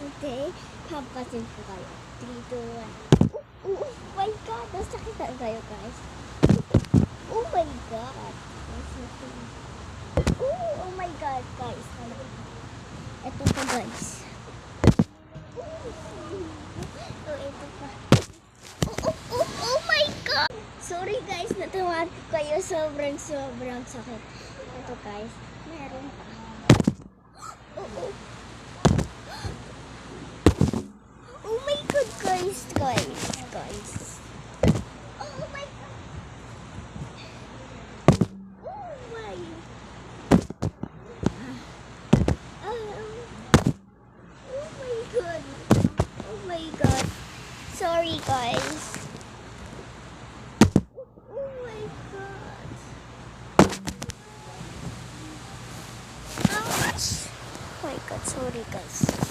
today, hampasin po kayo. 3, 2, 1. Oh my God! Nasakitan kayo, guys. Oh my God! Oh my God, guys. Ito pa, guys. Oh, ito pa. Oh my God! Sorry, guys. Natawa ko kayo. Sobrang sakit. Ito, guys. Meron pa. Oh my God, guys. Oh my God. Oh my God. Sorry, guys. Oh my God. Ouch. Oh my God, sorry, guys.